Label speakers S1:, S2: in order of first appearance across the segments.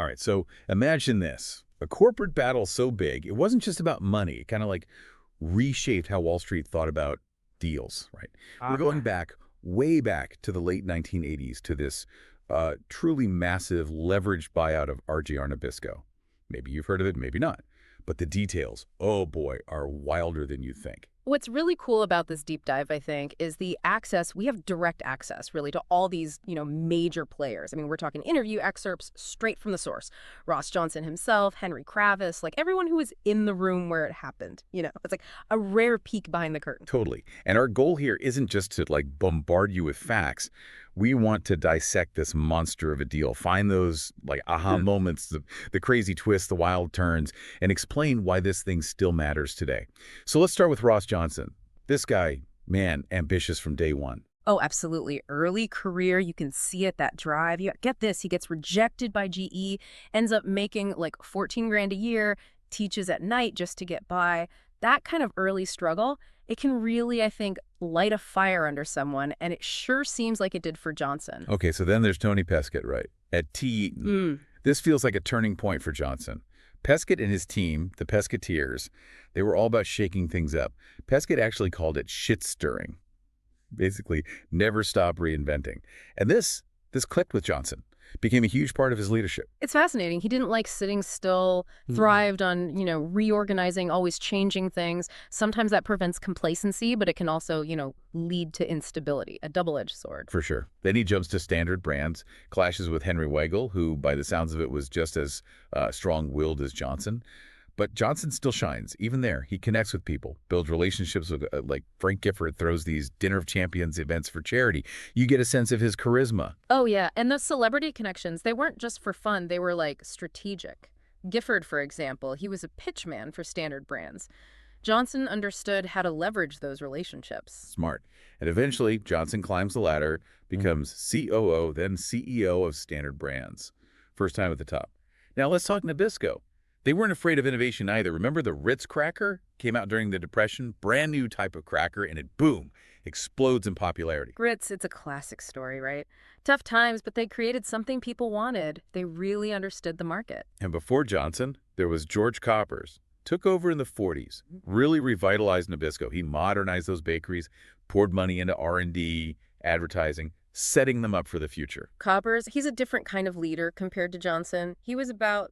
S1: All right, so imagine this. A corporate battle so big, it wasn't just about money. It kind of like reshaped how Wall Street thought about deals, right? We're going
S2: Ah,
S1: back, way back to the late 1980s to this truly massive leveraged buyout of RJR Nabisco. Maybe you've heard of it, maybe not. But the details, oh boy, are wilder than you think.
S3: What's really cool about this deep dive, I think, is the access. We have direct access, really, to all these, major players. I mean, we're talking interview excerpts straight from the source. Ross Johnson himself, Henry Kravis, like everyone who was in the room where it happened. It's like a rare peek behind the curtain.
S1: Totally. And our goal here isn't just to like bombard you with facts. We want to dissect this monster of a deal, find those like aha moments, the crazy twists, the wild turns, and explain why this thing still matters today. So let's start with Ross Johnson. This guy, man, ambitious from day one.
S3: Oh, absolutely. Early career, you can see it, that drive. Get this, he gets rejected by GE, ends up making like 14 grand a year, teaches at night just to get by. That kind of early struggle, it can really, I think, light a fire under someone, and it sure seems like it did for Johnson.
S1: Okay, so then there's Tony Peskett, right? At T. Eaton. This feels like a turning point for Johnson. Peskett and his team, the Pesketeers, they were all about shaking things up. Peskett actually called it shit-stirring. Basically, never stop reinventing. And this clicked with Johnson, became a huge part of his leadership.
S3: It's fascinating. He didn't like sitting still, thrived on, reorganizing, always changing things. Sometimes that prevents complacency, but it can also, lead to instability, a double-edged sword.
S1: For sure. Then he jumps to Standard Brands, clashes with Henry Weigel, who, by the sounds of it, was just as strong-willed as Johnson. But Johnson still shines. Even there, he connects with people, builds relationships with, like Frank Gifford throws these Dinner of Champions events for charity. You get a sense of his charisma.
S3: Oh, yeah. And those celebrity connections, they weren't just for fun. They were, like, strategic. Gifford, for example, he was a pitchman for Standard Brands. Johnson understood how to leverage those relationships.
S1: Smart. And eventually, Johnson climbs the ladder, becomes COO, then CEO of Standard Brands. First time at the top. Now let's talk Nabisco. They weren't afraid of innovation either. Remember the Ritz cracker? Came out during the Depression. Brand new type of cracker, and it, boom, explodes in popularity.
S3: Ritz, it's a classic story, right? Tough times, but they created something people wanted. They really understood the market.
S1: And before Johnson, there was George Coppers. Took over in the 40s, really revitalized Nabisco. He modernized those bakeries, poured money into R&D, advertising, setting them up for the future.
S3: Coppers, he's a different kind of leader compared to Johnson. He was about,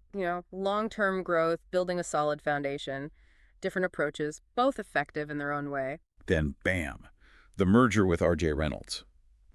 S3: long-term growth, building a solid foundation, different approaches, both effective in their own way.
S1: Then, bam, the merger with R.J. Reynolds.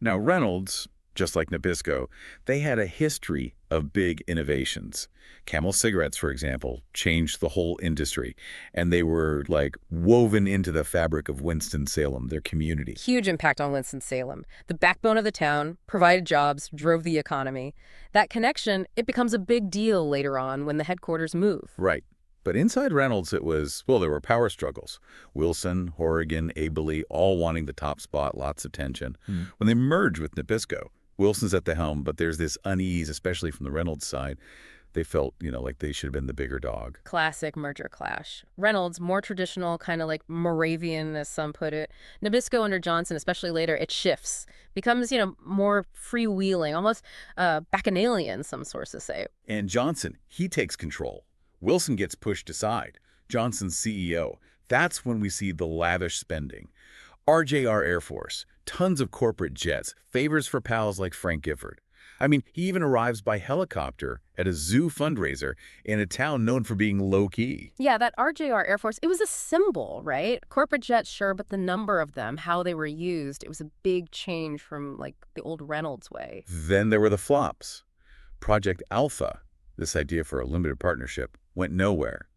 S1: Now, Reynolds, just like Nabisco, they had a history of big innovations. Camel cigarettes, for example, changed the whole industry, and they were like woven into the fabric of Winston-Salem, their community.
S3: Huge impact on Winston-Salem. The backbone of the town, provided jobs, drove the economy. That connection, it becomes a big deal later on when the headquarters move.
S1: Right. But inside Reynolds, it was, well, there were power struggles. Wilson, Horrigan, Abele, all wanting the top spot, lots of tension. When they merged with Nabisco, Wilson's at the helm, but there's this unease, especially from the Reynolds side. They felt, like they should have been the bigger dog.
S3: Classic merger clash. Reynolds, more traditional, kind of like Moravian, as some put it. Nabisco under Johnson, especially later, it shifts. Becomes, more freewheeling, almost bacchanalian, some sources say.
S1: And Johnson, he takes control. Wilson gets pushed aside. Johnson's CEO. That's when we see the lavish spending. RJR Air Force, tons of corporate jets, favors for pals like Frank Gifford. I mean, he even arrives by helicopter at a zoo fundraiser in a town known for being low-key.
S3: Yeah, that RJR Air Force, it was a symbol, right? Corporate jets, sure, but the number of them, how they were used, it was a big change from, like, the old Reynolds way.
S1: Then there were the flops. Project Alpha, this idea for a limited partnership, went nowhere.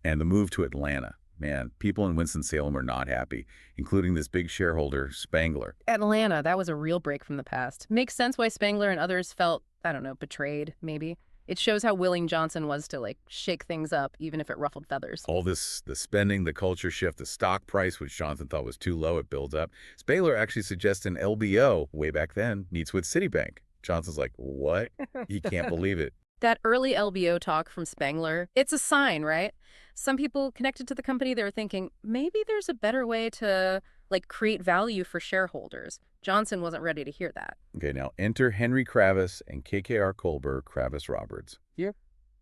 S1: And the move to Atlanta. Man, people in Winston-Salem were not happy, including this big shareholder, Spangler.
S3: Atlanta, that was a real break from the past. Makes sense why Spangler and others felt, I don't know, betrayed, maybe. It shows how willing Johnson was to, like, shake things up, even if it ruffled feathers.
S1: All this, the spending, the culture shift, the stock price, which Johnson thought was too low, it builds up. Spangler actually suggests an LBO, way back then, meets with Citibank. Johnson's like, what? He can't believe it.
S3: That early LBO talk from Spangler, it's a sign, right? Some people connected to the company, they were thinking, maybe there's a better way to, like, create value for shareholders. Johnson wasn't ready to hear that.
S1: Okay, now enter Henry Kravis and KKR Kohlberg Kravis Roberts.
S2: Yeah.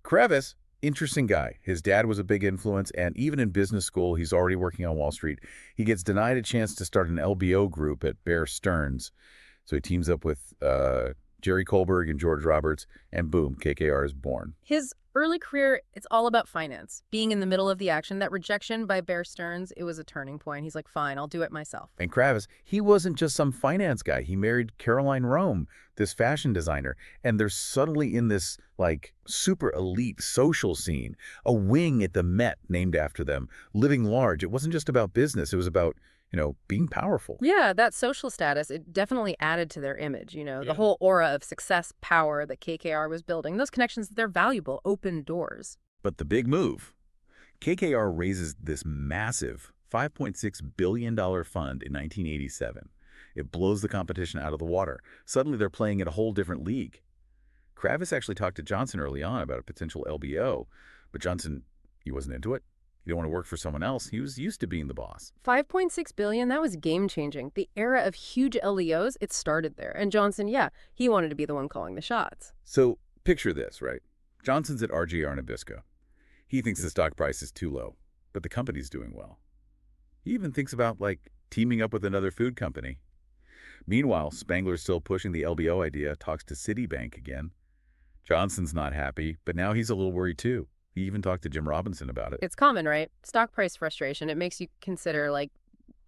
S1: Kravis, interesting guy. His dad was a big influence, and even in business school, he's already working on Wall Street. He gets denied a chance to start an LBO group at Bear Stearns. So he teams up with Jerry Kohlberg and George Roberts, and boom, KKR is born.
S3: His early career, it's all about finance. Being in the middle of the action, that rejection by Bear Stearns, it was a turning point. He's like, fine, I'll do it myself.
S1: And Kravis, he wasn't just some finance guy. He married Caroline Rome, this fashion designer. And they're suddenly in this, like, super elite social scene, a wing at the Met named after them, living large. It wasn't just about business. It was about, being powerful.
S3: Yeah, that social status, it definitely added to their image,
S1: Yeah.
S3: the whole aura of success, power that KKR was building. Those connections, they're valuable, open doors.
S1: But the big move, KKR raises this massive $5.6 billion fund in 1987. It blows the competition out of the water. Suddenly they're playing in a whole different league. Kravis actually talked to Johnson early on about a potential LBO, but Johnson, he wasn't into it. He didn't want to work for someone else. He was used to being the boss.
S3: $5.6 billion, that was game-changing. The era of huge LEOs, it started there. And Johnson, yeah, he wanted to be the one calling the shots.
S1: So picture this, right? Johnson's at RJR Nabisco. He thinks the stock price is too low, but the company's doing well. He even thinks about, like, teaming up with another food company. Meanwhile, Spangler's still pushing the LBO idea, talks to Citibank again. Johnson's not happy, but now he's a little worried too. He even talked to Jim Robinson about it.
S3: It's common, right? Stock price frustration. It makes you consider, like,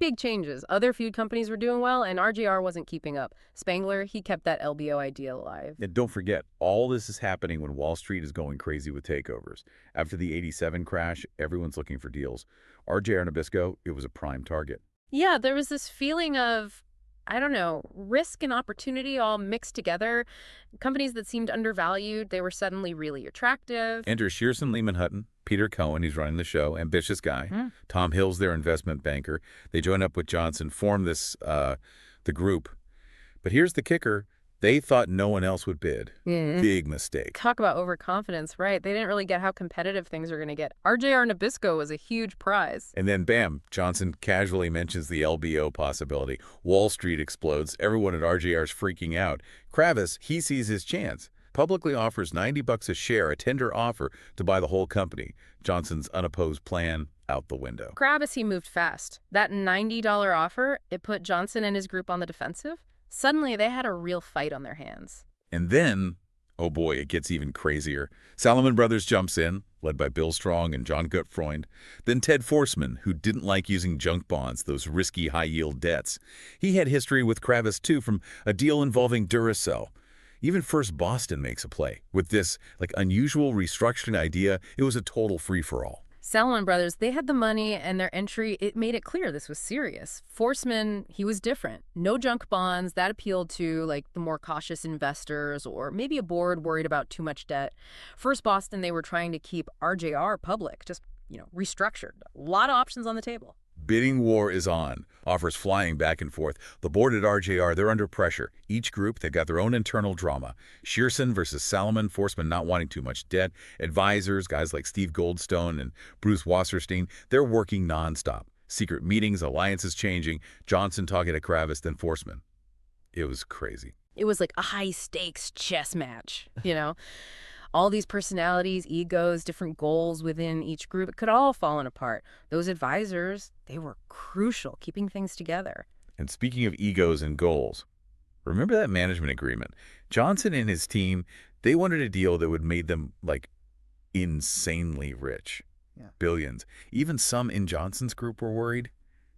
S3: big changes. Other food companies were doing well, and RJR wasn't keeping up. Spangler, he kept that LBO idea alive.
S1: And don't forget, all this is happening when Wall Street is going crazy with takeovers. After the '87 crash, everyone's looking for deals. RJR Nabisco, it was a prime target.
S3: Yeah, there was this feeling of, I don't know, risk and opportunity all mixed together. Companies that seemed undervalued, they were suddenly really attractive.
S1: Enter Shearson Lehman Hutton, Peter Cohen, he's running the show, ambitious guy. Tom Hill's their investment banker. They join up with Johnson, form this, the group. But here's the kicker. They thought no one else would bid. Big mistake.
S3: Talk about overconfidence, right? They didn't really get how competitive things were going to get. RJR Nabisco was a huge prize.
S1: And then, bam, Johnson casually mentions the LBO possibility. Wall Street explodes. Everyone at RJR's freaking out. Kravis, he sees his chance. Publicly offers $90 a share, a tender offer to buy the whole company. Johnson's unopposed plan out the window.
S3: Kravis, he moved fast. That $90 offer, it put Johnson and his group on the defensive. Suddenly, they had a real fight on their hands.
S1: And then, oh boy, it gets even crazier. Salomon Brothers jumps in, led by Bill Strong and John Gutfreund. Then Ted Forsman, who didn't like using junk bonds, those risky high-yield debts. He had history with Kravis, too, from a deal involving Duracell. Even First Boston makes a play. With this, like, unusual restructuring idea, it was a total free-for-all.
S3: Salomon Brothers, they had the money, and their entry, it made it clear this was serious. Forsman, he was different. No junk bonds. That appealed to, like, the more cautious investors or maybe a board worried about too much debt. First Boston, they were trying to keep RJR public, just, restructured. A lot of options on the table.
S1: Bidding war is on. Offers flying back and forth. The board at RJR, they're under pressure. Each group, they've got their own internal drama. Shearson versus Salomon, Forsman not wanting too much debt. Advisors, guys like Steve Goldstone and Bruce Wasserstein, they're working nonstop. Secret meetings, alliances changing. Johnson talking to Kravis, then Forsman. It was crazy.
S3: It was like a high-stakes chess match, All these personalities, egos, different goals within each group, it could all fallen apart. Those advisors, they were crucial, keeping things together.
S1: And speaking of egos and goals, remember that management agreement? Johnson and his team, they wanted a deal that would make them, like, insanely rich.
S2: Yeah.
S1: Billions. Even some in Johnson's group were worried.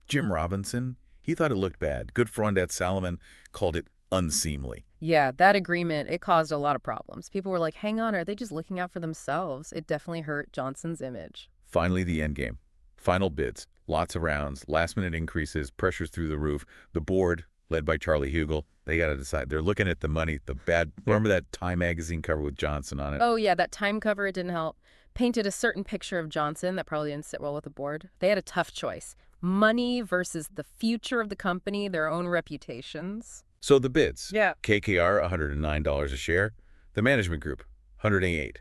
S1: Jim Robinson, he thought it looked bad. Gutfreund at Salomon called it unseemly.
S3: Yeah, that agreement, it caused a lot of problems. People were like, hang on, are they just looking out for themselves? It definitely hurt Johnson's image.
S1: Finally, the end game. Final bids. Lots of rounds, last-minute increases, pressures through the roof. The board, led by Charlie Hugel, they got to decide. They're looking at the money, the bad... Remember that Time magazine cover with Johnson on it?
S3: Oh, yeah, that Time cover, it didn't help. Painted a certain picture of Johnson that probably didn't sit well with the board. They had a tough choice. Money versus the future of the company, their own reputations.
S1: So the bids.
S3: Yeah.
S1: KKR, $109 a share. The management group, $108.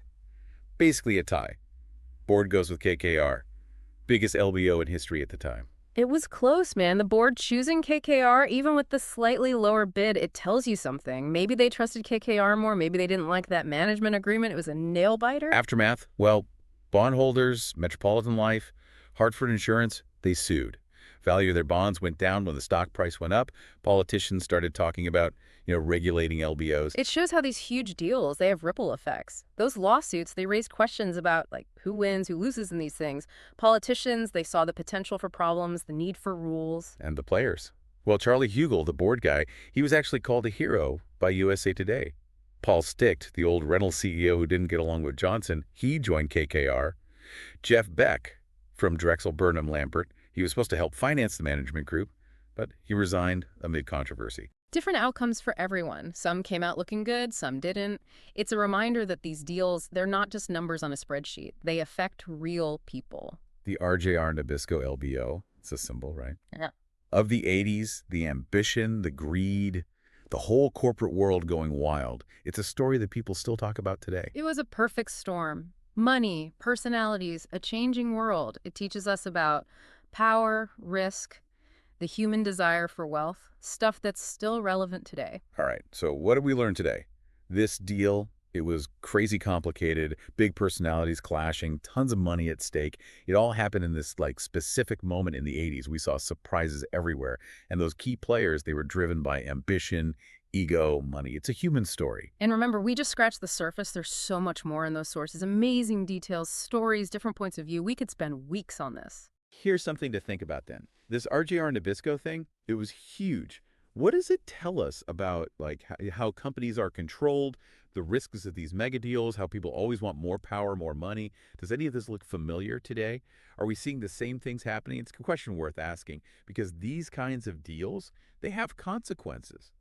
S1: Basically a tie. Board goes with KKR. Biggest LBO in history at the time.
S3: It was close, man. The board choosing KKR, even with the slightly lower bid, it tells you something. Maybe they trusted KKR more. Maybe they didn't like that management agreement. It was a nail biter.
S1: Aftermath? Well, bondholders, Metropolitan Life, Hartford Insurance, they sued. Value of their bonds went down when the stock price went up. Politicians started talking about, regulating LBOs.
S3: It shows how these huge deals, they have ripple effects. Those lawsuits, they raised questions about like who wins, who loses in these things. Politicians, they saw the potential for problems, the need for rules.
S1: And the players. Well, Charlie Hugel, the board guy, he was actually called a hero by USA Today. Paul Sticht, the old Reynolds CEO who didn't get along with Johnson, he joined KKR. Jeff Beck from Drexel Burnham Lambert, he was supposed to help finance the management group, but he resigned amid controversy.
S3: Different outcomes for everyone. Some came out looking good, some didn't. It's a reminder that these deals, they're not just numbers on a spreadsheet. They affect real people.
S1: The RJR Nabisco LBO, it's a symbol, right?
S3: Yeah.
S1: Of the 80s, the ambition, the greed, the whole corporate world going wild. It's a story that people still talk about today.
S3: It was a perfect storm. Money, personalities, a changing world. It teaches us about power, risk, the human desire for wealth, stuff that's still relevant today.
S1: All right, so what did we learn today? This deal, it was crazy complicated, big personalities clashing, tons of money at stake. It all happened in this specific moment in the 80s. We saw surprises everywhere. And those key players, they were driven by ambition, ego, money. It's a human story.
S3: And remember, we just scratched the surface. There's so much more in those sources. Amazing details, stories, different points of view. We could spend weeks on this.
S1: Here's something to think about then. This RJR Nabisco thing, it was huge. What does it tell us about how companies are controlled, the risks of these mega deals, how people always want more power, more money? Does any of this look familiar today? Are we seeing the same things happening? It's a question worth asking because these kinds of deals, they have consequences.